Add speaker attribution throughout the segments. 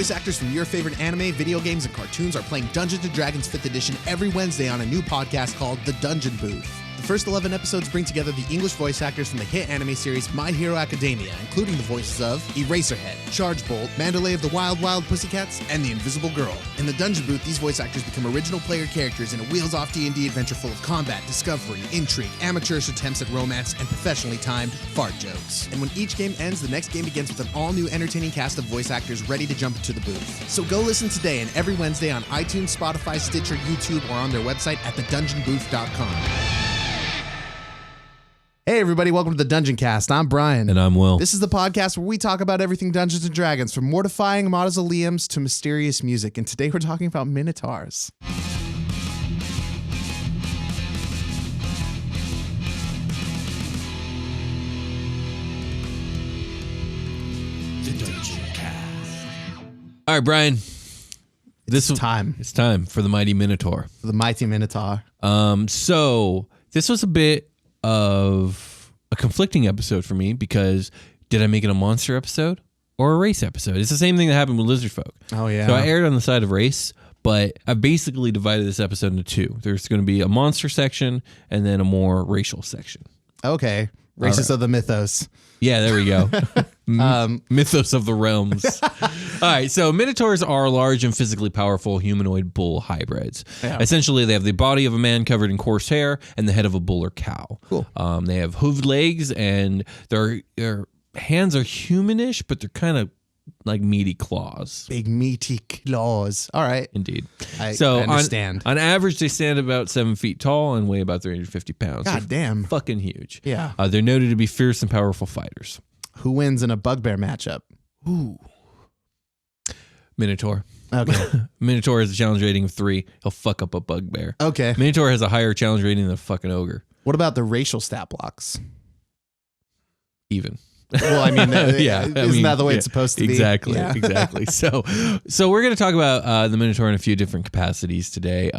Speaker 1: voice actors from your favorite anime, video games, and cartoons are playing Dungeons & Dragons 5th edition every Wednesday on a new podcast called The Dungeon Booth. The first 11 episodes bring together the English voice actors from the hit anime series My Hero Academia, including the voices of Eraserhead, Charge Bolt, Mandalay of the Wild Wild Pussycats, and the Invisible Girl. In the Dungeon Booth, these voice actors become original player characters in a wheels-off D&D adventure full of combat, discovery, intrigue, amateurish attempts at romance, and professionally timed fart jokes. And when each game ends, the next game begins with an all-new entertaining cast of voice actors ready to jump into the booth. So go listen today and every Wednesday on iTunes, Spotify, Stitcher, YouTube, or on their website at thedungeonbooth.com. Hey everybody, welcome to the Dungeoncast. I'm Brian.
Speaker 2: And I'm Will.
Speaker 1: This is the podcast where we talk about everything Dungeons & Dragons, from mortifying mausoleums to mysterious music. And today we're talking about Minotaurs.
Speaker 2: The Dungeoncast. All right, Brian.
Speaker 1: It's time
Speaker 2: for the mighty Minotaur.
Speaker 1: for the mighty Minotaur.
Speaker 2: So this was a bit of a conflicting episode for me because did I make it a monster episode or a race episode? It's the same thing that happened with Lizard Folk.
Speaker 1: Oh, yeah.
Speaker 2: So I aired on the side of race, but I basically divided this episode into two. There's going to be a monster section and then a more racial section.
Speaker 1: Okay. Races of the Mythos.
Speaker 2: Yeah, there we go. Mythos of the realms. All right, so Minotaurs are large and physically powerful humanoid bull hybrids.
Speaker 1: Yeah.
Speaker 2: Essentially, they have the body of a man covered in coarse hair and the head of a bull or cow.
Speaker 1: Cool.
Speaker 2: They have hooved legs, and their hands are humanish, but they're kind of like meaty claws.
Speaker 1: Big meaty claws. All right.
Speaker 2: Indeed.
Speaker 1: I
Speaker 2: understand. On average, they stand about 7 feet tall and weigh about 350 pounds.
Speaker 1: God damn.
Speaker 2: Fucking huge.
Speaker 1: Yeah.
Speaker 2: They're noted to be fierce and powerful fighters.
Speaker 1: Who wins in a bugbear matchup?
Speaker 2: Ooh. Minotaur.
Speaker 1: Okay.
Speaker 2: Minotaur has a challenge rating of 3. He'll fuck up a bugbear.
Speaker 1: Okay.
Speaker 2: Minotaur has a higher challenge rating than a fucking ogre.
Speaker 1: What about the racial stat blocks?
Speaker 2: Even.
Speaker 1: Well, I mean, isn't that the way it's supposed to be?
Speaker 2: Exactly,
Speaker 1: Yeah.
Speaker 2: exactly. So we're going to talk about the Minotaur in a few different capacities today.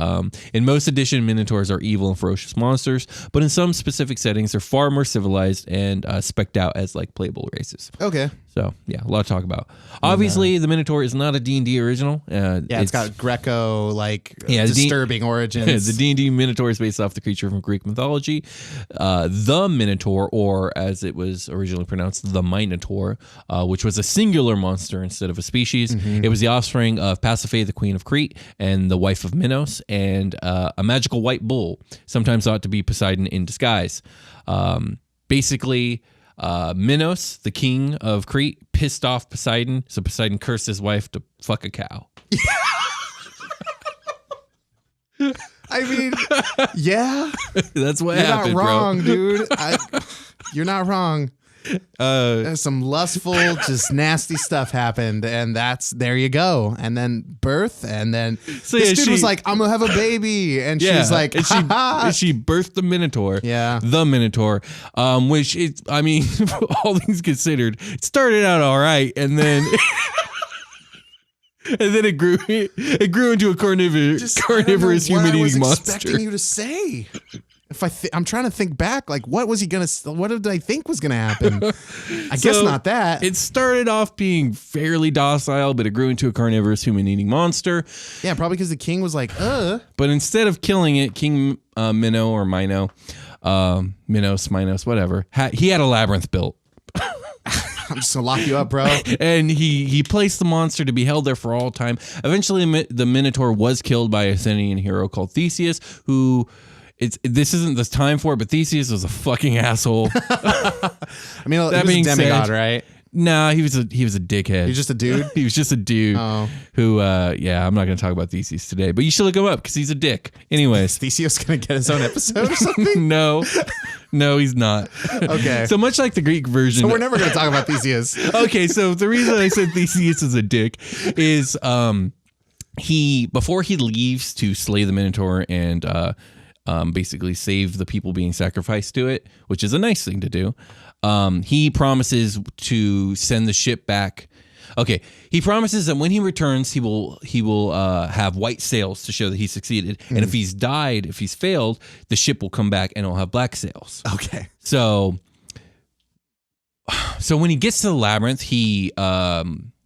Speaker 2: In most edition, Minotaurs are evil and ferocious monsters, but in some specific settings, they're far more civilized and specced out as like playable races.
Speaker 1: Okay.
Speaker 2: So yeah, a lot to talk about. Obviously, the Minotaur is not a D&D original.
Speaker 1: It's got Greco disturbing origins.
Speaker 2: The D&D Minotaur is based off the creature from Greek mythology. The Minotaur, or as it was originally pronounced, the Minotaur, which was a singular monster instead of a species.
Speaker 1: Mm-hmm.
Speaker 2: It was the offspring of Pasiphae, the queen of Crete, and the wife of Minos, and a magical white bull, sometimes thought to be Poseidon in disguise. Basically, Minos, the king of Crete, pissed off Poseidon, so Poseidon cursed his wife to fuck a cow.
Speaker 1: I mean, yeah.
Speaker 2: That's what
Speaker 1: You're
Speaker 2: happened,
Speaker 1: not wrong,
Speaker 2: bro.
Speaker 1: dude. You're not wrong. Some lustful, just nasty stuff happened, and there you go. And then birth, and then this dude was like, "I'm gonna have a baby," and she's like,
Speaker 2: and she birthed the Minotaur.
Speaker 1: Yeah,
Speaker 2: the Minotaur. Which is, I mean, all things considered, it started out all right, and then. And then it grew into a carnivorous human-eating monster.
Speaker 1: Expecting you to say. I'm trying to think back, like what did I think was gonna happen? I guess not that.
Speaker 2: It started off being fairly docile, but it grew into a carnivorous human-eating monster.
Speaker 1: Yeah, probably because the king was like,
Speaker 2: But instead of killing it, King Minos, whatever, he had a labyrinth built.
Speaker 1: I'm just gonna lock you up, bro.
Speaker 2: And he placed the monster to be held there for all time. Eventually, the Minotaur was killed by a Athenian hero called Theseus, who... This isn't the time for it, but Theseus was a fucking asshole.
Speaker 1: I mean, that being a demigod, right?
Speaker 2: Nah, he was a dickhead.
Speaker 1: He's just a dude?
Speaker 2: He was just a dude who, I'm not going to talk about Theseus today, but you should look him up because he's a dick. Anyways.
Speaker 1: Is Theseus going to get his own episode or something?
Speaker 2: No, he's not.
Speaker 1: Okay.
Speaker 2: So much like the Greek version.
Speaker 1: So we're never going to talk about Theseus.
Speaker 2: Okay, so the reason I said Theseus is a dick is before he leaves to slay the Minotaur and basically save the people being sacrificed to it, which is a nice thing to do. He promises to send the ship back. Okay, he promises that when he returns, he will have white sails to show that he succeeded. And if he's failed, the ship will come back and it'll have black sails.
Speaker 1: Okay.
Speaker 2: So when he gets to the labyrinth, he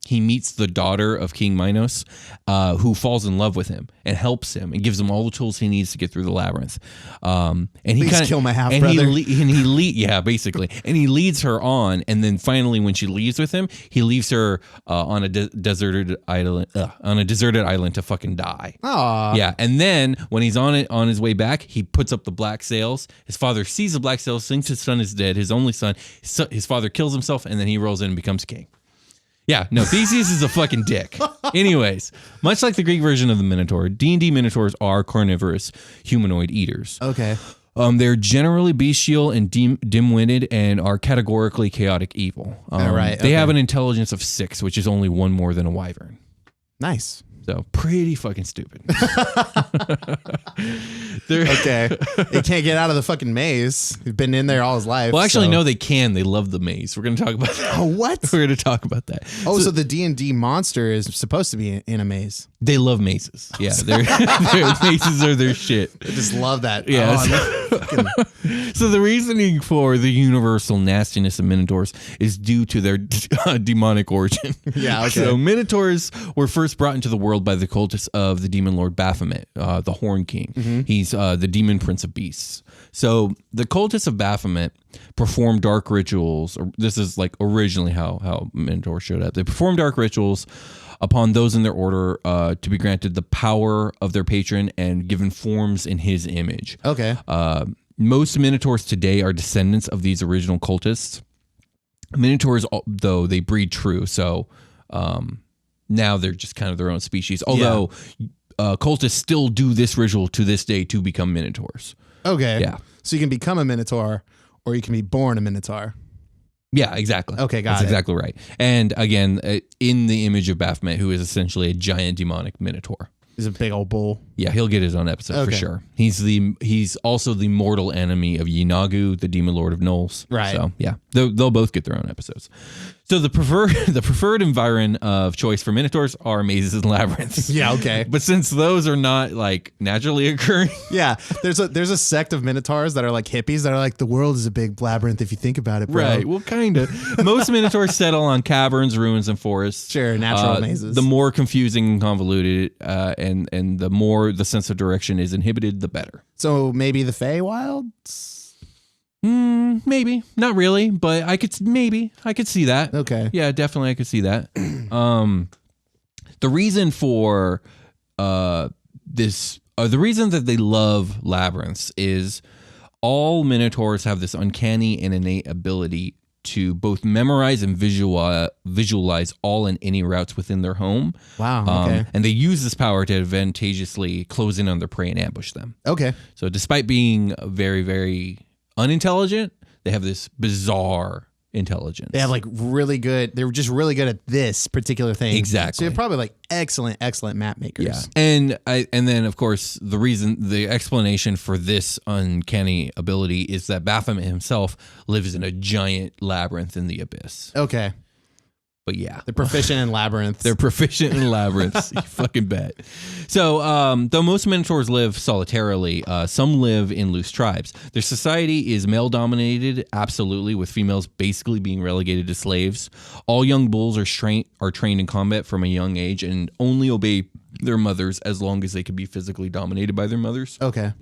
Speaker 2: he meets the daughter of King Minos, who falls in love with him and helps him and gives him all the tools he needs to get through the labyrinth. And he
Speaker 1: Please kill my half
Speaker 2: and
Speaker 1: brother.
Speaker 2: Basically, and he leads her on. And then finally, when she leaves with him, he leaves her on a deserted island to fucking die.
Speaker 1: Aw.
Speaker 2: Yeah, and then when he's on his way back, he puts up the black sails. His father sees the black sails, thinks his son is dead, his only son. His father kills himself, and then he rolls in and becomes king. Yeah, no, Theseus is a fucking dick. Anyways, much like the Greek version of the Minotaur, D&D Minotaurs are carnivorous humanoid eaters.
Speaker 1: Okay.
Speaker 2: They're generally bestial and dim-witted and are categorically chaotic evil. They have an intelligence of 6, which is only 1 more than a wyvern.
Speaker 1: Nice.
Speaker 2: So pretty fucking stupid.
Speaker 1: Okay. They can't get out of the fucking maze. They've been in there all his life.
Speaker 2: Well, actually, no, they can. They love the maze. We're going to talk about that.
Speaker 1: Oh, what?
Speaker 2: We're going to talk about that.
Speaker 1: Oh, so the D&D monster is supposed to be in a maze.
Speaker 2: They love mazes. Yeah, their mazes are their shit.
Speaker 1: I just love that.
Speaker 2: Yeah.
Speaker 1: Oh,
Speaker 2: So the reasoning for the universal nastiness of Minotaurs is due to their demonic origin.
Speaker 1: Yeah, okay.
Speaker 2: So Minotaurs were first brought into the world by the cultists of the demon lord Baphomet, the Horn King.
Speaker 1: Mm-hmm.
Speaker 2: He's the demon prince of beasts. So the cultists of Baphomet perform dark rituals. This is like originally how Minotaur showed up. They perform dark rituals upon those in their order to be granted the power of their patron and given forms in his image.
Speaker 1: Okay.
Speaker 2: Most Minotaurs today are descendants of these original cultists. Minotaurs, though, they breed true, so now they're just kind of their own species. Although cultists still do this ritual to this day to become Minotaurs.
Speaker 1: Okay.
Speaker 2: Yeah.
Speaker 1: So you can become a Minotaur or you can be born a Minotaur.
Speaker 2: Yeah, exactly.
Speaker 1: Okay, got
Speaker 2: That's
Speaker 1: it.
Speaker 2: exactly right. And again, in the image of Baphomet, who is essentially a giant demonic Minotaur.
Speaker 1: He's a big old bull.
Speaker 2: Yeah, he'll get his own episode for sure. He's also the mortal enemy of Yinagu, the demon lord of Knolls.
Speaker 1: Right.
Speaker 2: So yeah, they'll both get their own episodes. So the preferred environ of choice for Minotaurs are mazes and labyrinths.
Speaker 1: Yeah, okay.
Speaker 2: But since those are not like naturally occurring,
Speaker 1: Yeah, there's a sect of Minotaurs that are like hippies that are like, the world is a big labyrinth if you think about it, bro.
Speaker 2: right? Well, kind of. Most Minotaurs settle on caverns, ruins, and forests.
Speaker 1: Sure, natural mazes.
Speaker 2: The more confusing and convoluted, and the more the sense of direction is inhibited, the better.
Speaker 1: So maybe the Feywilds?
Speaker 2: Maybe not really, but I could see that.
Speaker 1: Okay.
Speaker 2: Yeah, definitely I could see that. The reason for the reason that they love labyrinths is all Minotaurs have this uncanny and innate ability to both memorize and visualize all and any routes within their home.
Speaker 1: Wow. Okay.
Speaker 2: And they use this power to advantageously close in on their prey and ambush them.
Speaker 1: Okay.
Speaker 2: So despite being very, very unintelligent, they have this bizarre intelligence.
Speaker 1: They have like they're just really good at this particular thing.
Speaker 2: Exactly.
Speaker 1: So they're probably like excellent map makers.
Speaker 2: Yeah. And then of course the explanation for this uncanny ability is that Baphomet himself lives in a giant labyrinth in the abyss.
Speaker 1: Okay.
Speaker 2: But yeah.
Speaker 1: They're proficient in labyrinths.
Speaker 2: They're proficient in labyrinths. You fucking bet. So, though most Minotaurs live solitarily, some live in loose tribes. Their society is male-dominated, absolutely, with females basically being relegated to slaves. All young bulls are trained in combat from a young age and only obey their mothers as long as they can be physically dominated by their mothers.
Speaker 1: Okay.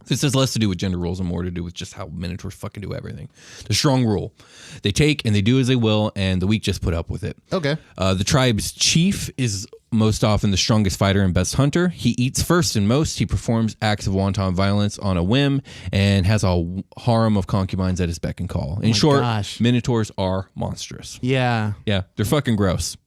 Speaker 2: This has less to do with gender roles and more to do with just how Minotaurs fucking do everything. The strong rule. They take and they do as they will, and the weak just put up with it.
Speaker 1: Okay.
Speaker 2: The tribe's chief is most often the strongest fighter and best hunter. He eats first in most. He performs acts of wanton violence on a whim and has a harem of concubines at his beck and call. In short,
Speaker 1: gosh.
Speaker 2: Minotaurs are monstrous.
Speaker 1: Yeah.
Speaker 2: Yeah, they're fucking gross.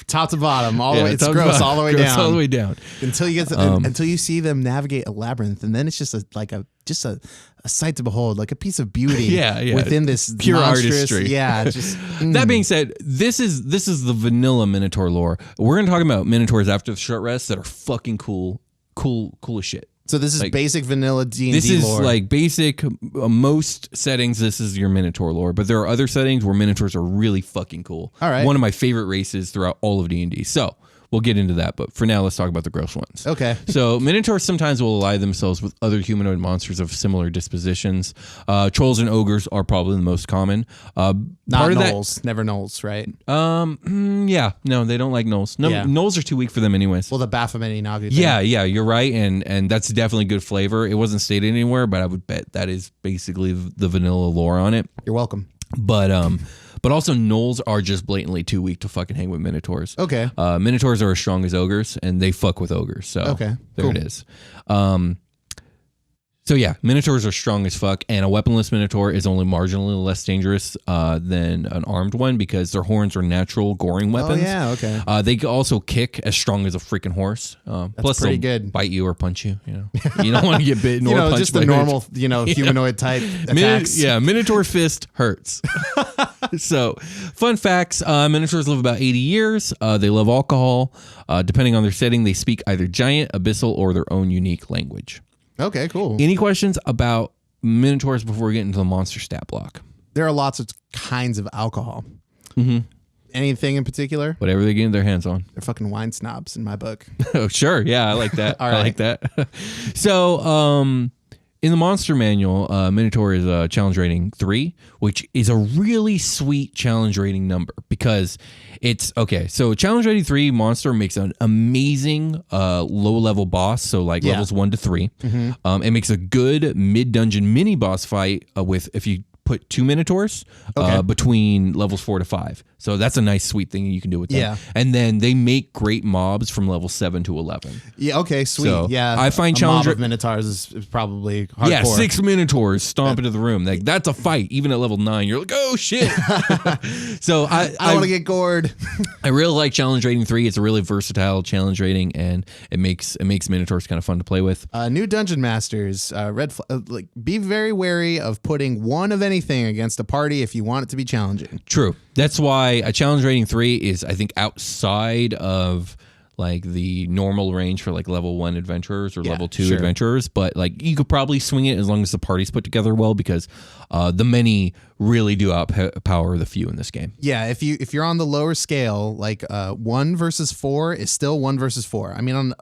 Speaker 1: Top to bottom, all the way. It's
Speaker 2: top to
Speaker 1: gross
Speaker 2: bottom.
Speaker 1: all the way
Speaker 2: Gross
Speaker 1: down.
Speaker 2: all the way down.
Speaker 1: Until you get until you see them navigate a labyrinth, and then it's just a sight to behold, like a piece of beauty.
Speaker 2: Yeah.
Speaker 1: Within this
Speaker 2: Pure
Speaker 1: monstrous,
Speaker 2: artistry.
Speaker 1: Yeah. Just
Speaker 2: That being said, this is the vanilla Minotaur lore. We're gonna talk about Minotaurs after the short rest that are fucking cool as shit.
Speaker 1: So this is
Speaker 2: like,
Speaker 1: basic vanilla D&D
Speaker 2: This is
Speaker 1: lore.
Speaker 2: like basic, most settings, this is your Minotaur lore. But there are other settings where Minotaurs are really fucking cool.
Speaker 1: All right.
Speaker 2: One of my favorite races throughout all of D&D. So we'll get into that. But for now, let's talk about the gross ones.
Speaker 1: Okay.
Speaker 2: So Minotaurs sometimes will ally themselves with other humanoid monsters of similar dispositions. Trolls and ogres are probably the most common.
Speaker 1: Not gnolls. Never gnolls, right?
Speaker 2: Yeah. No, they don't like gnolls. No,
Speaker 1: Yeah.
Speaker 2: gnolls are too weak for them anyways.
Speaker 1: Well, the Baphomet Nagu thing.
Speaker 2: Yeah, you're right, and that's definitely good flavor. It wasn't stated anywhere, but I would bet that is basically the vanilla lore on it.
Speaker 1: You're welcome.
Speaker 2: But also gnolls are just blatantly too weak to fucking hang with minotaurs.
Speaker 1: Okay.
Speaker 2: Minotaurs are as strong as ogres, and they fuck with ogres. So
Speaker 1: okay,
Speaker 2: there it is. So yeah, minotaurs are strong as fuck, and a weaponless minotaur is only marginally less dangerous than an armed one because their horns are natural goring weapons.
Speaker 1: Oh yeah, okay.
Speaker 2: They can also kick as strong as a freaking horse. Plus,
Speaker 1: pretty
Speaker 2: they'll
Speaker 1: good.
Speaker 2: bite you or punch you. You don't want to get bitten or punched.
Speaker 1: Just the normal, humanoid type attacks.
Speaker 2: Minotaur fist hurts. So, fun facts: minotaurs live about 80 years. They love alcohol. Depending on their setting, they speak either giant, abyssal, or their own unique language.
Speaker 1: Okay, cool.
Speaker 2: Any questions about minotaurs before we get into the monster stat block?
Speaker 1: There are lots of kinds of alcohol.
Speaker 2: Mm-hmm.
Speaker 1: Anything in particular?
Speaker 2: Whatever they get their hands on.
Speaker 1: They're fucking wine snobs in my book.
Speaker 2: Oh, sure. Yeah, I like that.
Speaker 1: All right.
Speaker 2: I like that. So, in the monster manual, Minotaur is a challenge rating 3, which is a really sweet challenge rating number because it's okay. So challenge rating 3 monster makes an amazing low level boss. So like levels 1 to 3. Mm-hmm. It makes a good mid dungeon mini boss fight with if you put 2 minotaurs between levels 4 to 5. So that's a nice sweet thing you can do with them.
Speaker 1: Yeah.
Speaker 2: And then they make great mobs from level 7 to 11.
Speaker 1: Yeah, okay, sweet.
Speaker 2: So
Speaker 1: yeah.
Speaker 2: I find
Speaker 1: a mob of minotaurs is probably hardcore.
Speaker 2: Yeah, 6 minotaurs stomp into the room. Like that's a fight. Even at level 9, you're like, oh shit. So I
Speaker 1: want to get gored.
Speaker 2: I really like challenge rating 3. It's a really versatile challenge rating, and it makes minotaurs kind of fun to play with.
Speaker 1: New dungeon masters, be very wary of putting one of anything against a party if you want it to be challenging.
Speaker 2: True. That's why a challenge rating 3 is, I think, outside of like the normal range for like level 1 adventurers or level 2 adventurers, but like you could probably swing it as long as the party's put together well because the many really do outpower the few in this game.
Speaker 1: Yeah, if you're on the lower scale, like 1 versus 4 is still 1 versus 4. I mean,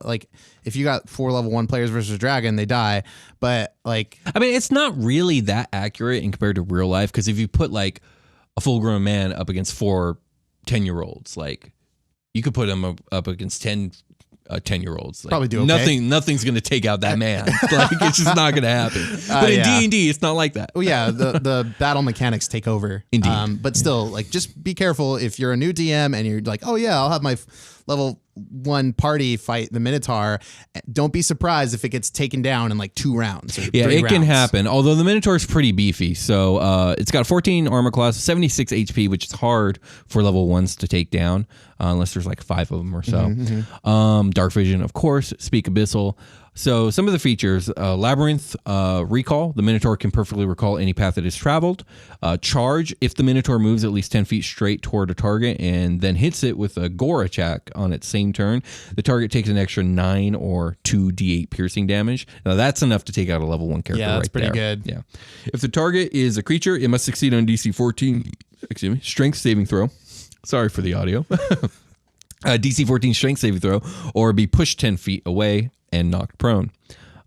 Speaker 1: if you got 4 level 1 players versus a dragon, they die. But
Speaker 2: it's not really that accurate in compared to real life because if you put like a full-grown man up against 4 10-year-olds, like you could put him up against 10 10-year-olds. Like,
Speaker 1: probably do okay.
Speaker 2: Nothing's going to take out that man. Like it's just not going to happen. But in D&D, it's not like that.
Speaker 1: Oh yeah, the battle mechanics take over.
Speaker 2: Indeed.
Speaker 1: But still, like just be careful if you're a new DM and you're like, oh yeah, I'll have my level 1 party fight the Minotaur. Don't be surprised if it gets taken down in like 2 rounds. Or 3
Speaker 2: it can
Speaker 1: rounds.
Speaker 2: happen. Although the Minotaur is pretty beefy, so it's got 14 armor class, 76 HP, which is hard for level 1s to take down unless there's like 5 of them or so. Dark vision, of course. Speak abyssal. So some of the features, labyrinth, recall. The Minotaur can perfectly recall any path it has traveled. Charge, if the Minotaur moves at least 10 feet straight toward a target and then hits it with a gore attack on its same turn, the target takes an extra 9 or 2d8 piercing damage. Now that's enough to take out a level 1 character.
Speaker 1: Yeah, that's
Speaker 2: right
Speaker 1: pretty
Speaker 2: there.
Speaker 1: good.
Speaker 2: Yeah. If the target is a creature, it must succeed on DC 14, strength saving throw. Sorry for the audio. DC 14 strength saving throw, or be pushed 10 feet away and knocked prone.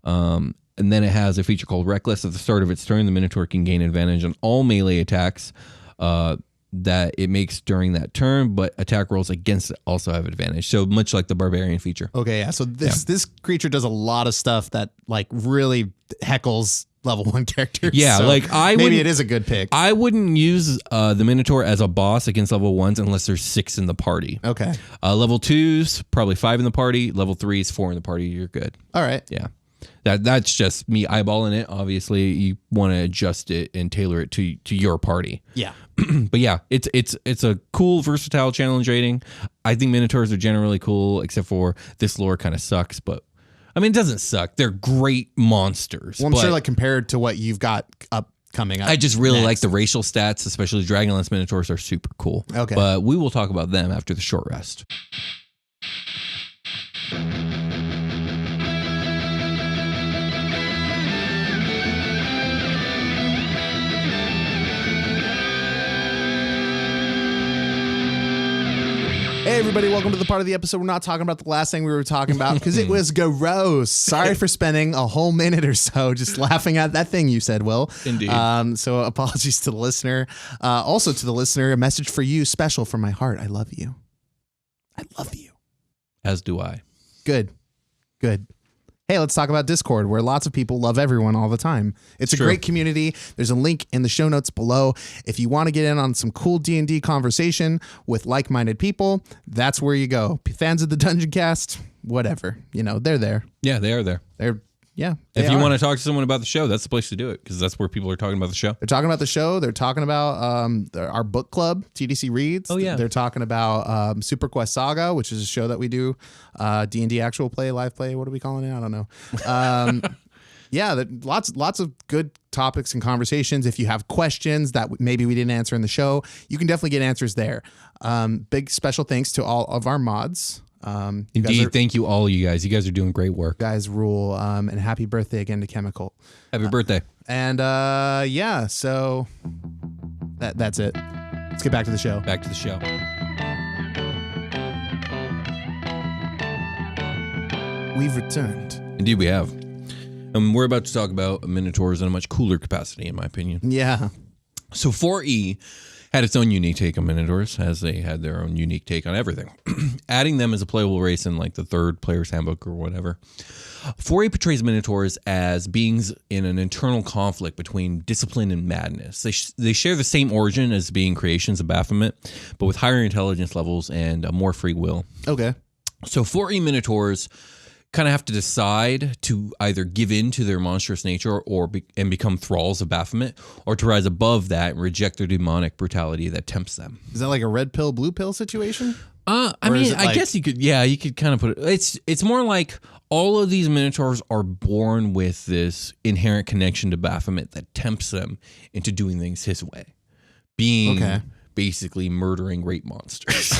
Speaker 2: And then it has a feature called Reckless. At the start of its turn, the Minotaur can gain advantage on all melee attacks that it makes during that turn, but attack rolls against it also have advantage. So much like the Barbarian feature.
Speaker 1: Okay, yeah. So this creature does a lot of stuff that like really heckles level 1 characters.
Speaker 2: Yeah,
Speaker 1: so
Speaker 2: like
Speaker 1: maybe it is a good pick.
Speaker 2: I wouldn't use the Minotaur as a boss against level 1s unless there's 6 in the party.
Speaker 1: Okay.
Speaker 2: Level 2s, probably 5 in the party. Level 3s, 4 in the party. You're good.
Speaker 1: All right.
Speaker 2: Yeah. That's just me eyeballing it. Obviously, you want to adjust it and tailor it to your party.
Speaker 1: Yeah.
Speaker 2: But yeah, it's a cool, versatile challenge rating. I think Minotaurs are generally cool, except for this lore kind of sucks, but I mean, it doesn't suck. They're great monsters.
Speaker 1: Well, I'm sure like compared to what you've got coming up.
Speaker 2: I just really
Speaker 1: next.
Speaker 2: like the racial stats, especially Dragonlance Minotaurs are super cool.
Speaker 1: Okay.
Speaker 2: But we will talk about them after the short rest.
Speaker 1: Hey everybody, welcome to the part of the episode we're not talking about the last thing we were talking about because it was gross. Sorry for spending a whole minute or so just laughing at that thing you said, Will.
Speaker 2: Indeed.
Speaker 1: So apologies to the listener. Also to the listener, a message for you, special from my heart. I love you. I love you.
Speaker 2: As do I.
Speaker 1: Good. Hey, let's talk about Discord, where lots of people love everyone all the time. It's a great community. There's a link in the show notes below. If you want to get in on some cool D&D conversation with like-minded people, that's where you go. Fans of the Dungeoncast, whatever. You know, they're there.
Speaker 2: Yeah, they are there.
Speaker 1: If
Speaker 2: you want to talk to someone about the show, that's the place to do it because that's where people are talking about the show.
Speaker 1: They're talking about the show. They're talking about our book club, TDC Reads.
Speaker 2: Oh, yeah.
Speaker 1: They're talking about Super Quest Saga, which is a show that we do. D&D actual play, live play. What are we calling it? I don't know. Lots of good topics and conversations. If you have questions that maybe we didn't answer in the show, you can definitely get answers there. Big special thanks to all of our mods.
Speaker 2: Indeed, thank you all you guys. You guys are doing great work.
Speaker 1: Guys rule. And happy birthday again to Chemical.
Speaker 2: Happy birthday.
Speaker 1: And so that's it. Let's get back to the show.
Speaker 2: Back to the show.
Speaker 1: We've returned.
Speaker 2: Indeed, we have. We're about to talk about Minotaurs in a much cooler capacity, in my opinion.
Speaker 1: Yeah.
Speaker 2: So 4E had its own unique take on Minotaurs, as they had their own unique take on everything. Adding them as a playable race in like the third player's handbook or whatever. 4E portrays Minotaurs as beings in an internal conflict between discipline and madness. They share the same origin as being creations of Baphomet, but with higher intelligence levels and more free will.
Speaker 1: Okay.
Speaker 2: So 4E Minotaurs kind of have to decide to either give in to their monstrous nature and become thralls of Baphomet, or to rise above that and reject their demonic brutality that tempts them.
Speaker 1: Is that like a red pill, blue pill situation?
Speaker 2: I guess you could kind of put it. It's more like all of these Minotaurs are born with this inherent connection to Baphomet that tempts them into doing things his way, being basically murdering rape monsters.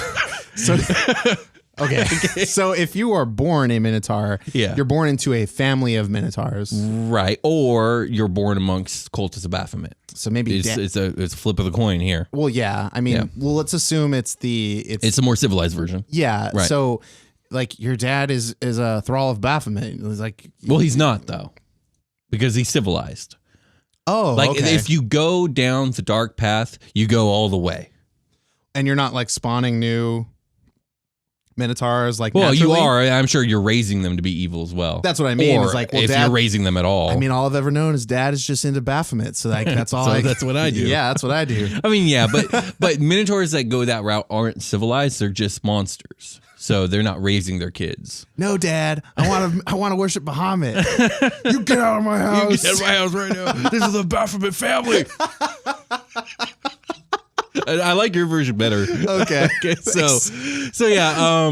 Speaker 2: Okay. So if you are born a Minotaur, you're born into a family of Minotaurs. Right. Or you're born amongst cultists of Baphomet.
Speaker 1: So maybe
Speaker 2: it's a flip of the coin here.
Speaker 1: Well, yeah. I mean, let's assume it's a more
Speaker 2: civilized version.
Speaker 1: Yeah.
Speaker 2: Right.
Speaker 1: So like your dad is a thrall of Baphomet. It's like,
Speaker 2: well, he's not though, because he's civilized.
Speaker 1: Oh,
Speaker 2: like if you go down the dark path, you go all the way.
Speaker 1: And you're not like spawning new Minotaurs, like
Speaker 2: well,
Speaker 1: naturally.
Speaker 2: You are. I'm sure you're raising them to be evil as well.
Speaker 1: That's what I mean.
Speaker 2: Or
Speaker 1: is like, well,
Speaker 2: if you're raising them at all.
Speaker 1: I mean, all I've ever known is dad is just into Baphomet, so like that's all.
Speaker 2: So that's what I do.
Speaker 1: Yeah, that's what I do.
Speaker 2: I mean, yeah, but Minotaurs that go that route aren't civilized. They're just monsters. So they're not raising their kids.
Speaker 1: No, Dad, I want to worship Bahamut. You get out of my house.
Speaker 2: You get out of my house right now. This is the Baphomet family. I like your version better.
Speaker 1: Okay.
Speaker 2: So yeah,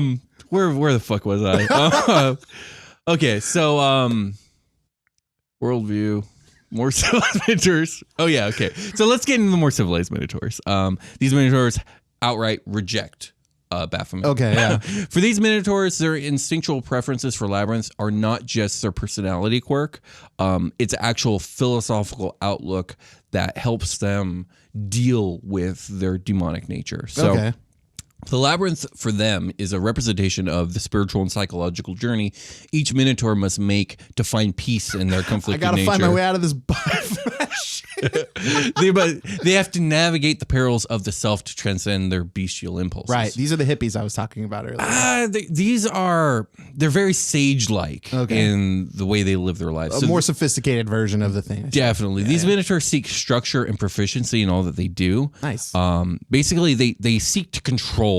Speaker 2: where the fuck was I? Okay, so worldview, more civilized Minotaurs. Oh yeah, okay. So let's get into the more civilized Minotaurs. These Minotaurs outright reject Baphomet.
Speaker 1: Okay, yeah.
Speaker 2: For these Minotaurs, their instinctual preferences for labyrinths are not just their personality quirk. It's actual philosophical outlook that helps them deal with their demonic nature. So the labyrinth for them is a representation of the spiritual and psychological journey each Minotaur must make to find peace in their conflicted nature.
Speaker 1: I gotta find my way out of this Baphomet shit.
Speaker 2: They have to navigate the perils of the self to transcend their bestial impulses.
Speaker 1: Right. These are the hippies I was talking about earlier.
Speaker 2: They're very sage-like in the way they live their lives.
Speaker 1: A more sophisticated version of the thing.
Speaker 2: Definitely. These Minotaurs seek structure and proficiency in all that they do.
Speaker 1: Nice.
Speaker 2: Basically, they seek to control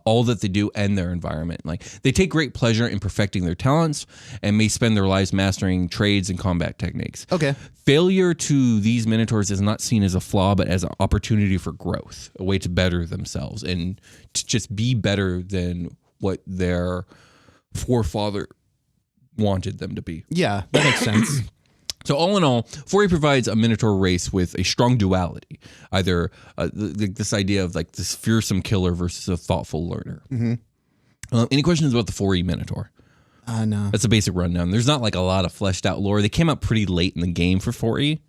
Speaker 2: all that they do and their environment. Like they take great pleasure in perfecting their talents and may spend their lives mastering trades and combat techniques.
Speaker 1: Okay.
Speaker 2: Failure to these Minotaurs is not seen as a flaw, but as an opportunity for growth, a way to better themselves and to just be better than what their forefather wanted them to be.
Speaker 1: Yeah, that makes sense.
Speaker 2: So all in all, 4E provides a Minotaur race with a strong duality, either this idea of like this fearsome killer versus a thoughtful learner. Mm-hmm. Any questions about the 4E Minotaur?
Speaker 1: No.
Speaker 2: That's a basic rundown. There's not like a lot of fleshed out lore. They came out pretty late in the game for 4E,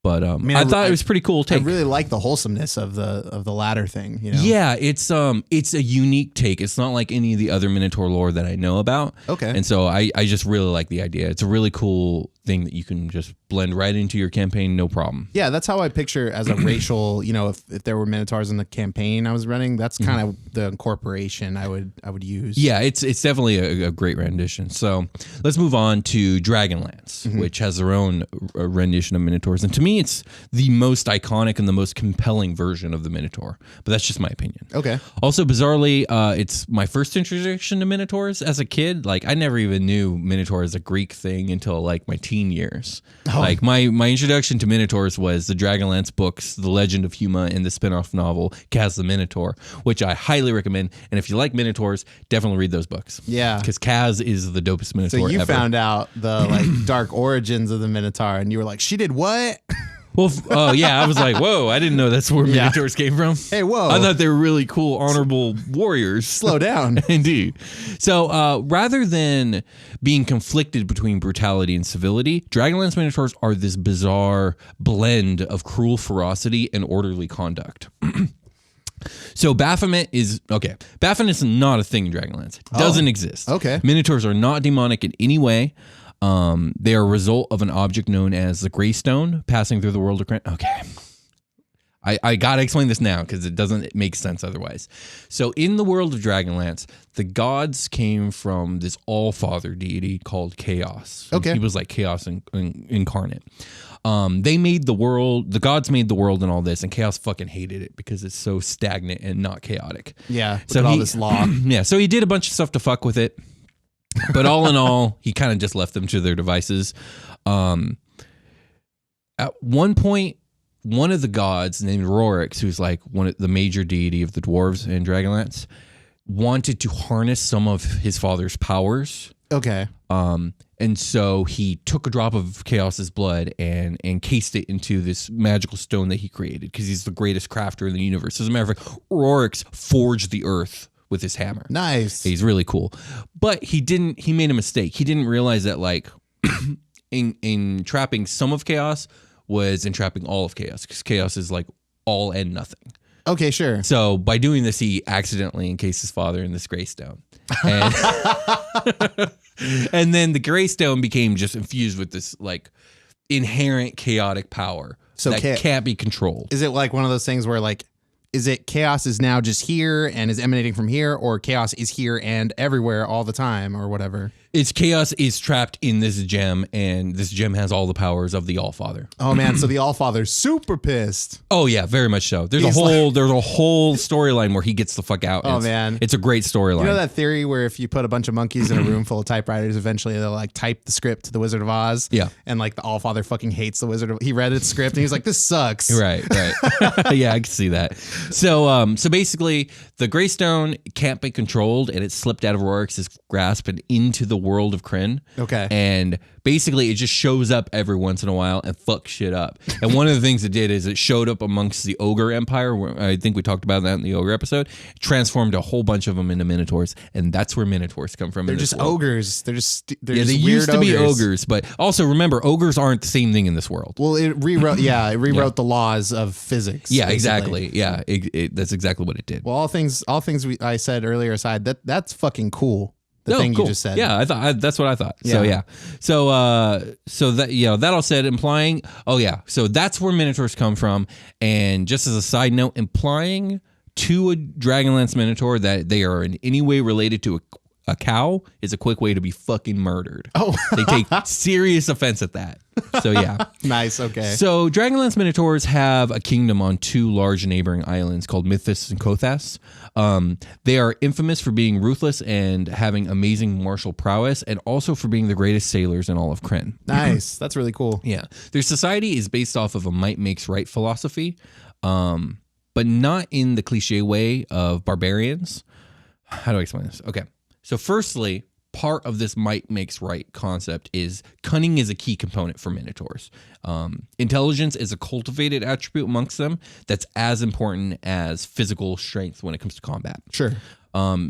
Speaker 2: But I thought it was pretty cool take.
Speaker 1: I really like the wholesomeness of the ladder thing. You know?
Speaker 2: Yeah, it's a unique take. It's not like any of the other Minotaur lore that I know about.
Speaker 1: Okay.
Speaker 2: And so I just really like the idea. It's a really cool thing that you can just blend right into your campaign, no problem.
Speaker 1: Yeah, that's how I picture as a racial, if there were Minotaurs in the campaign I was running, that's kind of the incorporation I would use.
Speaker 2: Yeah, it's definitely a great rendition. So let's move on to Dragonlance, which has their own rendition of Minotaurs. And to me, it's the most iconic and the most compelling version of the Minotaur. But that's just my opinion.
Speaker 1: Okay.
Speaker 2: Also, bizarrely, it's my first introduction to Minotaurs as a kid. Like, I never even knew Minotaur as a Greek thing until like my teen years. Oh. Like my introduction to Minotaurs was the Dragonlance books, The Legend of Huma, and the spin-off novel Kaz the Minotaur, which I highly recommend. And if you like Minotaurs, definitely read those books.
Speaker 1: Yeah.
Speaker 2: Because Kaz is the dopest Minotaur
Speaker 1: ever. So you
Speaker 2: ever.
Speaker 1: found out the dark origins of the Minotaur and you were like, she did what?
Speaker 2: Well, oh yeah, I was like, whoa, I didn't know that's where Minotaurs came from.
Speaker 1: Hey, whoa.
Speaker 2: I thought they were really cool, honorable warriors.
Speaker 1: Slow down.
Speaker 2: Indeed. So rather than being conflicted between brutality and civility, Dragonlance Minotaurs are this bizarre blend of cruel ferocity and orderly conduct. So Baphomet is not a thing in Dragonlance. It doesn't exist.
Speaker 1: Okay.
Speaker 2: Minotaurs are not demonic in any way. They are a result of an object known as the Greystone passing through the world of Kryn. Okay. I gotta explain this now because it doesn't make sense otherwise. So in the world of Dragonlance, the gods came from this all-father deity called Chaos.
Speaker 1: Okay.
Speaker 2: He was like Chaos incarnate. They made the world, the gods made the world and all this, and Chaos fucking hated it because it's so stagnant and not chaotic.
Speaker 1: Yeah, so all this law.
Speaker 2: Yeah, so he did a bunch of stuff to fuck with it. But all in all, he kind of just left them to their devices. At one point, one of the gods named Rorix, who's like the major deity of the dwarves in Dragonlance, wanted to harness some of his father's powers.
Speaker 1: Okay.
Speaker 2: And so he took a drop of Chaos's blood and encased it into this magical stone that he created because he's the greatest crafter in the universe. As a matter of fact, Rorix forged the earth with his hammer.
Speaker 1: Nice.
Speaker 2: He's really cool. But he made a mistake. He didn't realize that like entrapping some of Chaos was entrapping all of Chaos because Chaos is like all and nothing.
Speaker 1: Okay, sure.
Speaker 2: So by doing this, he accidentally encased his father in this Greystone. And, and then the Greystone became just infused with this like inherent chaotic power that can't be controlled.
Speaker 1: Is it like one of those things where like, is it Chaos is now just here and is emanating from here, or Chaos is here and everywhere all the time, or whatever?
Speaker 2: It's Chaos is trapped in this gem, and this gem has all the powers of the Allfather.
Speaker 1: Oh man, so the Allfather's super pissed.
Speaker 2: Oh yeah, very much so. There's a whole storyline where he gets the fuck out.
Speaker 1: Oh man,
Speaker 2: it's a great storyline.
Speaker 1: You know that theory where if you put a bunch of monkeys in a room full of typewriters, eventually they'll like type the script to the Wizard of Oz.
Speaker 2: Yeah,
Speaker 1: and like the Allfather fucking hates the Wizard of. He read its script and he's like, "This sucks."
Speaker 2: Right. Yeah, I can see that. So basically, the Greystone can't be controlled, and it slipped out of Rorix's grasp and into the world of Kryn.
Speaker 1: Okay.
Speaker 2: And basically, it just shows up every once in a while and fucks shit up. And one of the things it did is it showed up amongst the Ogre Empire. I think we talked about that in the Ogre episode. It transformed a whole bunch of them into Minotaurs, and that's where Minotaurs come from.
Speaker 1: They're just ogres. They're just
Speaker 2: they used to be ogres, but also remember, ogres aren't the same thing in this world.
Speaker 1: Well, it rewrote. Yeah, it rewrote the laws of physics.
Speaker 2: Yeah,
Speaker 1: basically.
Speaker 2: exactly. Yeah, that's exactly what it did.
Speaker 1: Well, all things I said earlier aside, that's fucking cool. The thing
Speaker 2: cool.
Speaker 1: You just said.
Speaker 2: Yeah, that's what I thought.
Speaker 1: Yeah.
Speaker 2: So that that all said, implying. Oh yeah. So that's where Minotaurs come from. And just as a side note, implying to a Dragonlance Minotaur that they are in any way related to a cow is a quick way to be fucking murdered.
Speaker 1: Oh,
Speaker 2: they take serious offense at that. So yeah.
Speaker 1: Nice. Okay.
Speaker 2: So Dragonlance Minotaurs have a kingdom on two large neighboring islands called Mythos and Kothas. They are infamous for being ruthless and having amazing martial prowess, and also for being the greatest sailors in all of Kryn.
Speaker 1: Nice. That's really cool.
Speaker 2: Yeah. Their society is based off of a might makes right philosophy, but not in the cliche way of barbarians. How do I explain this? Okay. So firstly, part of this might makes right concept is cunning is a key component for Minotaurs. Intelligence is a cultivated attribute amongst them that's as important as physical strength when it comes to combat.
Speaker 1: Sure.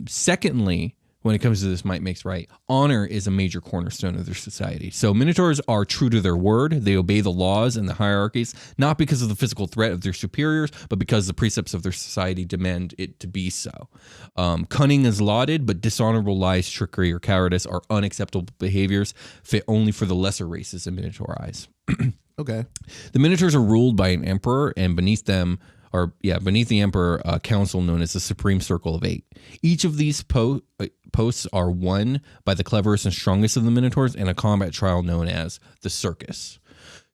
Speaker 2: Secondly, when it comes to this might makes right, honor is a major cornerstone of their society. So Minotaurs are true to their word. They obey the laws and the hierarchies, not because of the physical threat of their superiors, but because the precepts of their society demand it to be so. Cunning is lauded, but dishonorable lies, trickery, or cowardice are unacceptable behaviors fit only for the lesser races in Minotaur eyes.
Speaker 1: Okay.
Speaker 2: The Minotaurs are ruled by an emperor, and beneath the emperor, a council known as the Supreme Circle of Eight. Each of these posts are won by the cleverest and strongest of the Minotaurs in a combat trial known as the Circus.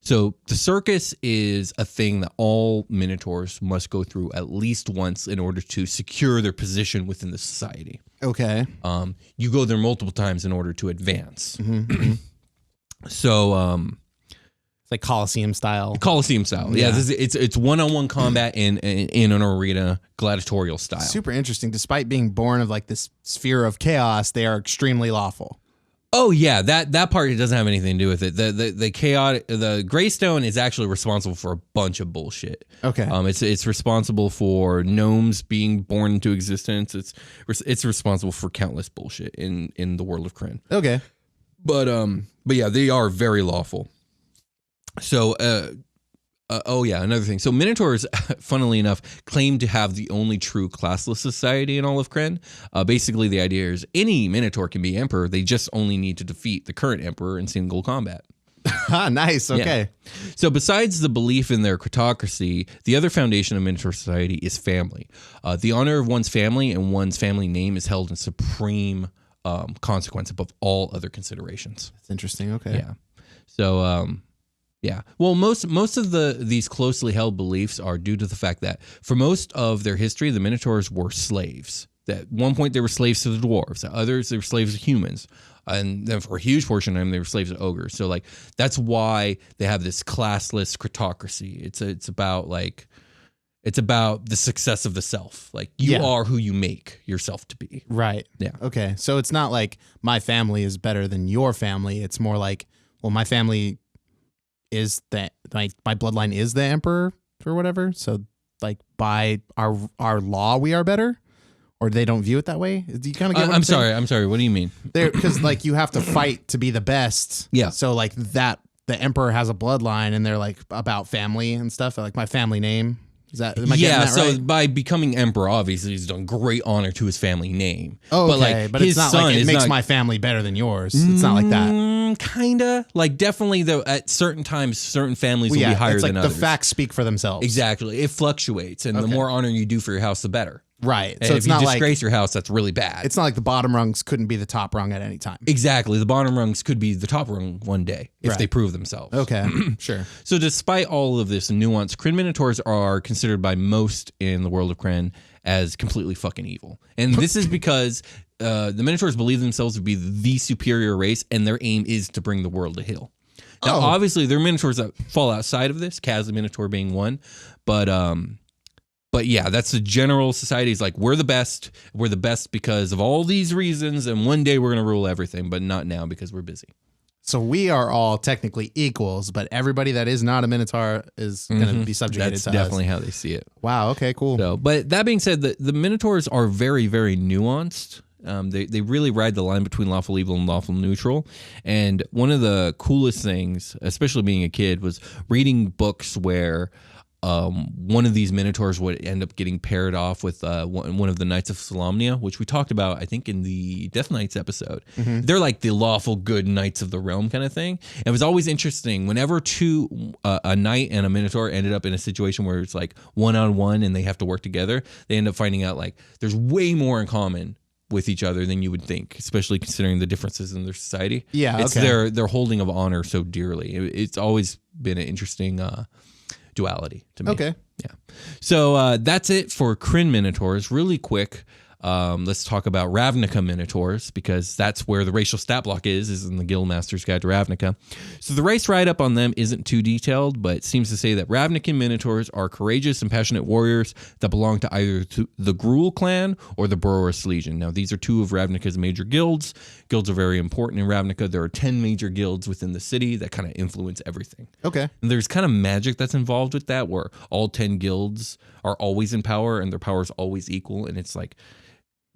Speaker 2: So the Circus is a thing that all Minotaurs must go through at least once in order to secure their position within the society.
Speaker 1: Okay.
Speaker 2: You go there multiple times in order to advance.
Speaker 1: Mm-hmm.
Speaker 2: So...
Speaker 1: like Colosseum style.
Speaker 2: Yeah, it's one-on-one combat in an arena, gladiatorial style.
Speaker 1: Super interesting. Despite being born of like this sphere of chaos, they are extremely lawful.
Speaker 2: Oh yeah, that part doesn't have anything to do with it. The Greystone is actually responsible for a bunch of bullshit.
Speaker 1: Okay.
Speaker 2: It's responsible for gnomes being born into existence. It's responsible for countless bullshit in the world of Krynn.
Speaker 1: Okay.
Speaker 2: But yeah, they are very lawful. So, another thing. So Minotaurs, funnily enough, claim to have the only true classless society in all of Krynn. Basically, the idea is any Minotaur can be emperor. They just only need to defeat the current emperor in single combat.
Speaker 1: Nice. Okay.
Speaker 2: Yeah. So besides the belief in their critocracy, the other foundation of Minotaur society is family. The honor of one's family and one's family name is held in supreme consequence above all other considerations.
Speaker 1: That's interesting. Okay.
Speaker 2: Yeah. So, yeah. Well, most of these closely held beliefs are due to the fact that for most of their history, the Minotaurs were slaves. That at one point they were slaves to the dwarves. At others, they were slaves to humans. And then for a huge portion of them, they were slaves to ogres. So like that's why they have this classless critocracy. It's about the success of the self. Like you are who you make yourself to be.
Speaker 1: Right.
Speaker 2: Yeah.
Speaker 1: Okay. So it's not like my family is better than your family. It's more like, well, my family is that my bloodline is the emperor or whatever. So like by our law, we are better, or they don't view it that way. Do you kind of get what I'm saying?
Speaker 2: I'm sorry. What do you mean?
Speaker 1: Because like you have to fight to be the best.
Speaker 2: Yeah.
Speaker 1: So like that the emperor has a bloodline and they're like about family and stuff. Like my family name. Is that, am I getting that
Speaker 2: so
Speaker 1: right?
Speaker 2: by becoming emperor, obviously he's done great honor to his family name.
Speaker 1: Oh, okay. But it's not like it makes my family better than yours. It's not like that.
Speaker 2: Kinda. Like definitely though, at certain times, certain families will be higher than others.
Speaker 1: The facts speak for themselves.
Speaker 2: Exactly. It fluctuates. And the more honor you do for your house, the better.
Speaker 1: Right.
Speaker 2: And
Speaker 1: so
Speaker 2: if
Speaker 1: it's
Speaker 2: you
Speaker 1: not
Speaker 2: disgrace your house, that's really bad.
Speaker 1: It's not like the bottom rungs couldn't be the top rung at any time.
Speaker 2: Exactly. The bottom rungs could be the top rung one day if they prove themselves.
Speaker 1: Okay. Sure.
Speaker 2: So despite all of this nuance, Krynn Minotaurs are considered by most in the world of Krynn as completely fucking evil. And this is because the Minotaurs believe themselves to be the superior race, and their aim is to bring the world to heel. Now, obviously, there are Minotaurs that fall outside of this, Kaz the Minotaur being one, But yeah, that's the general society. Is like, we're the best. We're the best because of all these reasons. And one day we're going to rule everything, but not now because we're busy.
Speaker 1: So we are all technically equals, but everybody that is not a Minotaur is going to be subjugated to us.
Speaker 2: That's definitely how they see it.
Speaker 1: Wow. Okay, cool.
Speaker 2: So, but that being said, the Minotaurs are very, very nuanced. They really ride the line between lawful evil and lawful neutral. And one of the coolest things, especially being a kid, was reading books where one of these Minotaurs would end up getting paired off with one of the Knights of Solamnia, which we talked about, I think, in the Death Knights episode. Mm-hmm. They're like the lawful good Knights of the Realm kind of thing. And it was always interesting whenever a Knight and a Minotaur ended up in a situation where it's like one-on-one and they have to work together, they end up finding out like there's way more in common with each other than you would think, especially considering the differences in their society.
Speaker 1: Yeah,
Speaker 2: it's their holding of honor so dearly. It's always been an interesting duality to me.
Speaker 1: Okay.
Speaker 2: Yeah. So that's it for Krynn Minotaurs. Really quick, let's talk about Ravnica Minotaurs, because that's where the racial stat block is in the Guildmaster's Guide to Ravnica. So the race write-up on them isn't too detailed, but it seems to say that Ravnican Minotaurs are courageous and passionate warriors that belong to either the Gruul clan or the Boros Legion. Now, these are two of Ravnica's major guilds. Guilds are very important in Ravnica. There are 10 major guilds within the city that kind of influence everything.
Speaker 1: Okay.
Speaker 2: And there's kind of magic that's involved with that, where all 10 guilds are always in power and their power is always equal. And it's like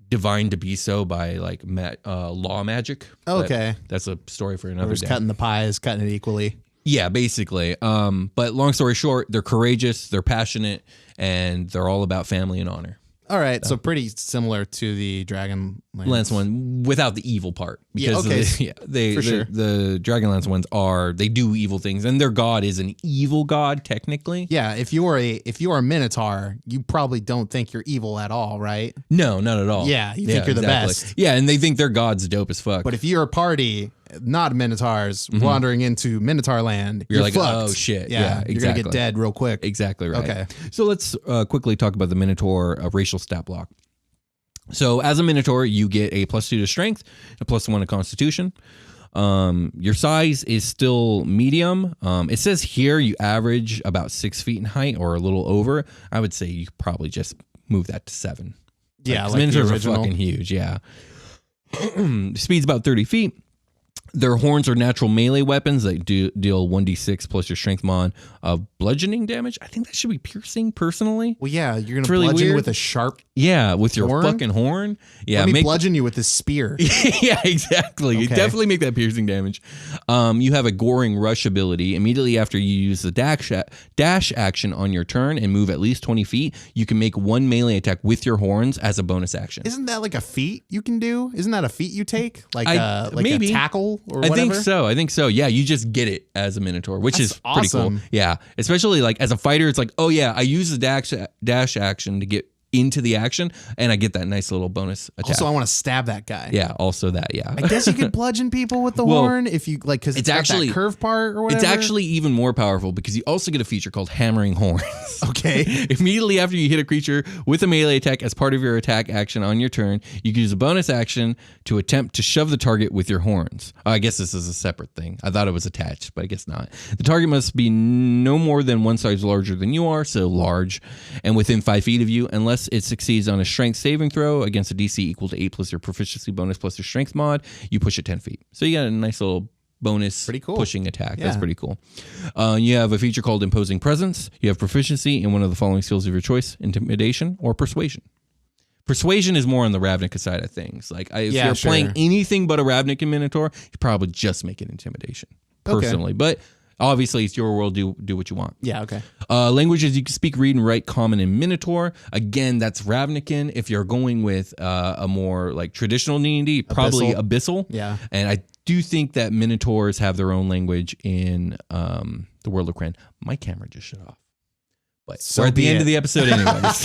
Speaker 2: divined to be so by like law magic.
Speaker 1: Okay.
Speaker 2: That's a story for another
Speaker 1: Whoever's
Speaker 2: day.
Speaker 1: cutting the pies, cutting it equally.
Speaker 2: Yeah, basically. But long story short, they're courageous, they're passionate, and they're all about family and honor.
Speaker 1: All right, so pretty similar to the Dragonlance
Speaker 2: one without the evil part. Because
Speaker 1: for sure.
Speaker 2: The Dragonlance ones they do evil things, and their god is an evil god technically.
Speaker 1: Yeah, if you are a Minotaur, you probably don't think you're evil at all, right?
Speaker 2: No, not at all.
Speaker 1: Yeah, you think you're the best.
Speaker 2: Yeah, and they think their god's dope as fuck.
Speaker 1: But if you're a party, not Minotaurs, wandering into Minotaur land, you're
Speaker 2: like,
Speaker 1: fucked.
Speaker 2: oh shit.
Speaker 1: Yeah,
Speaker 2: exactly.
Speaker 1: You're gonna get dead real quick.
Speaker 2: Exactly right.
Speaker 1: Okay.
Speaker 2: So let's quickly talk about the Minotaur racial stat block. So as a Minotaur, you get a +2 to strength, a +1 to constitution. Your size is still medium. It says here you average about 6 feet in height or a little over. I would say you probably just move that to 7.
Speaker 1: Yeah,
Speaker 2: like Minotaurs are fucking huge. Yeah. Speed's about 30 feet. Their horns are natural melee weapons that deal 1d6 plus your strength mod of bludgeoning damage. I think that should be piercing, personally.
Speaker 1: Well, yeah, you're gonna
Speaker 2: really
Speaker 1: bludgeon
Speaker 2: weird.
Speaker 1: with a sharp.
Speaker 2: Yeah, with your
Speaker 1: horn?
Speaker 2: fucking horn. Yeah,
Speaker 1: Let me bludgeon you with this spear.
Speaker 2: Yeah, exactly. You definitely make that piercing damage. You have a goring rush ability. Immediately after you use the dash action on your turn and move at least 20 feet, you can make one melee attack with your horns as a bonus action.
Speaker 1: Isn't that like a feat you can do? Isn't that a feat you take? Like
Speaker 2: maybe.
Speaker 1: a tackle or
Speaker 2: I
Speaker 1: whatever?
Speaker 2: think so. Yeah, you just get it as a Minotaur, which is pretty
Speaker 1: awesome.
Speaker 2: cool. Yeah, especially like as a fighter, it's like, oh yeah, I use the dash action to get into the action, and I get that nice little bonus attack.
Speaker 1: Also, I want to stab that guy.
Speaker 2: Yeah, also that, yeah.
Speaker 1: I guess you could bludgeon people with the horn if you like, because it's actually that curve part or whatever.
Speaker 2: It's actually even more powerful because you also get a feature called hammering horns.
Speaker 1: Okay.
Speaker 2: Immediately after you hit a creature with a melee attack as part of your attack action on your turn, you can use a bonus action to attempt to shove the target with your horns. Oh, I guess this is a separate thing. I thought it was attached, but I guess not. The target must be no more than one size larger than you are, so large, and within 5 feet of you, unless it succeeds on a strength saving throw against a DC equal to 8 plus your proficiency bonus plus your strength mod, you push it 10 feet. So you got a nice little bonus pushing attack. That's pretty cool. You have a feature called Imposing Presence. You have proficiency in one of the following skills of your choice: Intimidation or Persuasion. Persuasion is more on the Ravnica side of things. Like if you're playing anything but a Ravnica Minotaur, you probably just make it Intimidation personally. But obviously, it's your world. Do what you want.
Speaker 1: Yeah, okay.
Speaker 2: Languages you can speak, read, and write Common and Minotaur. Again, that's Ravnican. If you're going with a more like traditional D&D, probably Abyssal.
Speaker 1: Yeah.
Speaker 2: And I do think that Minotaurs have their own language in the World of Kryn. My camera just shut off. But we're at the end of the episode anyways.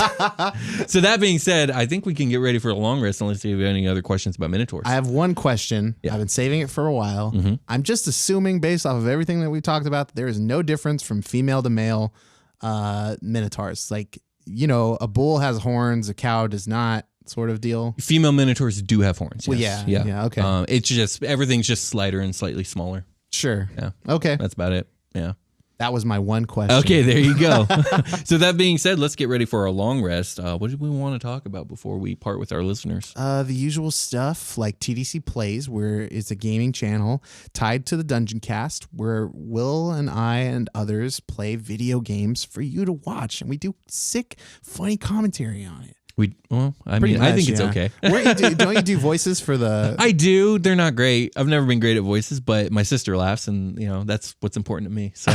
Speaker 2: So that being said, I think we can get ready for a long rest unless you have any other questions about Minotaurs.
Speaker 1: I have one question. Yeah. I've been saving it for a while. Mm-hmm. I'm just assuming based off of everything that we talked about, that there is no difference from female to male Minotaurs. Like, you know, a bull has horns, a cow does not, sort of deal.
Speaker 2: Female Minotaurs do have horns.
Speaker 1: Well,
Speaker 2: yes.
Speaker 1: yeah, okay.
Speaker 2: It's just, everything's just slighter and slightly smaller.
Speaker 1: Sure.
Speaker 2: Yeah.
Speaker 1: Okay.
Speaker 2: That's about it. Yeah.
Speaker 1: That was my one question.
Speaker 2: Okay, there you go. So that being said, let's get ready for our long rest. What did we want to talk about before we part with our listeners?
Speaker 1: The usual stuff like TDC Plays, where it's a gaming channel tied to the Dungeoncast, where Will and I and others play video games for you to watch, and we do sick, funny commentary on it.
Speaker 2: I think it's okay.
Speaker 1: Don't you do voices for the...
Speaker 2: I do. They're not great. I've never been great at voices, but my sister laughs, and you know that's what's important to me. So.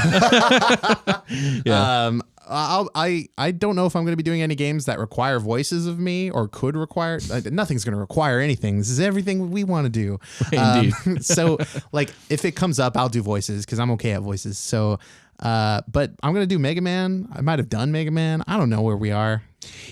Speaker 2: Yeah.
Speaker 1: I don't know if I'm going to be doing any games that require voices of me or could require. Nothing's going to require anything. This is everything we want to do.
Speaker 2: Indeed.
Speaker 1: So, like, if it comes up, I'll do voices because I'm okay at voices. So, but I'm going to do Mega Man. I might have done Mega Man. I don't know where we are.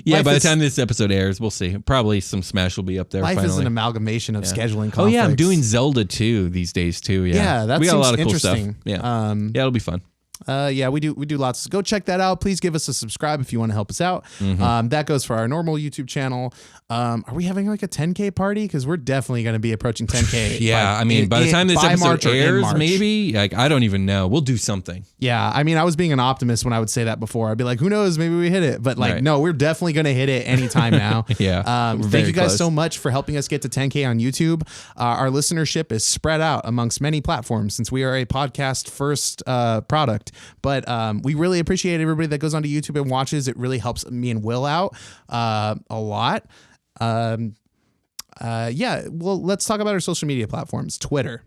Speaker 2: Yeah, by the time this episode airs, we'll see. Probably some Smash will be up there.
Speaker 1: Life
Speaker 2: finally.
Speaker 1: is an amalgamation of scheduling conflicts.
Speaker 2: Oh yeah, I'm doing Zelda too these days too. Yeah,
Speaker 1: that
Speaker 2: we got a
Speaker 1: seems
Speaker 2: lot of cool stuff.
Speaker 1: interesting.
Speaker 2: Yeah, it'll be fun.
Speaker 1: Yeah, we do lots. Go check that out. Please give us a subscribe if you want to help us out. Mm-hmm. That goes for our normal YouTube channel. Are we having like a 10K party? Because we're definitely going to be approaching 10K.
Speaker 2: Yeah, by the time this episode airs, maybe like I don't even know. We'll do something.
Speaker 1: Yeah, I mean, I was being an optimist when I would say that before. I'd be like, who knows? Maybe we hit it. But like, no, we're definitely going to hit it anytime now.
Speaker 2: Yeah.
Speaker 1: Thank you guys so much for helping us get to 10K on YouTube. Our listenership is spread out amongst many platforms since we are a podcast first product. But we really appreciate everybody that goes onto YouTube and watches. It really helps me and Will out a lot. Well, let's talk about our social media platforms. Twitter.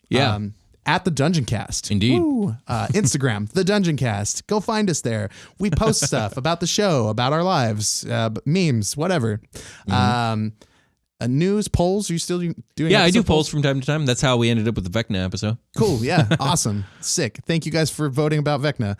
Speaker 2: Yeah.
Speaker 1: At the Dungeoncast.
Speaker 2: Indeed.
Speaker 1: Instagram, the Dungeoncast. Go find us there. We post stuff about the show, about our lives, memes, whatever. News, polls. Are you still doing?
Speaker 2: Yeah, I do polls from time to time. That's how we ended up with the Vecna episode.
Speaker 1: Cool. Yeah. Awesome. Sick. Thank you guys for voting about Vecna.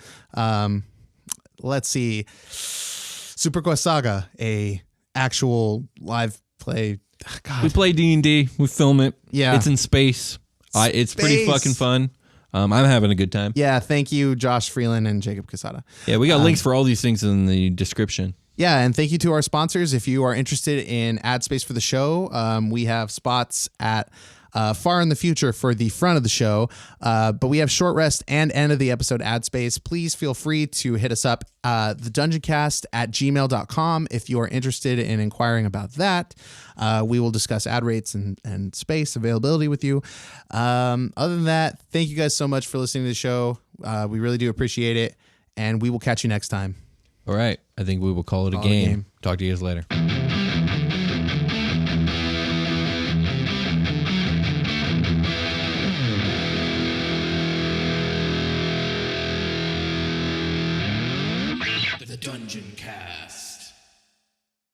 Speaker 1: Let's see. Super Quest Saga, a actual live play. God.
Speaker 2: We play D&D. We film it.
Speaker 1: Yeah.
Speaker 2: It's in space. It's pretty fucking fun. I'm having a good time.
Speaker 1: Yeah, thank you, Josh Freeland and Jacob Casada.
Speaker 2: Yeah, we got links for all these things in the description.
Speaker 1: Yeah, and thank you to our sponsors. If you are interested in ad space for the show, we have spots at far in the future for the front of the show, but we have short rest and end of the episode ad space. Please feel free to hit us up, thedungeoncast@gmail.com if you are interested in inquiring about that. We will discuss ad rates and space availability with you. Other than that, thank you guys so much for listening to the show. We really do appreciate it, and we will catch you next time.
Speaker 2: All right. I think we will call it a game. Talk to you guys later.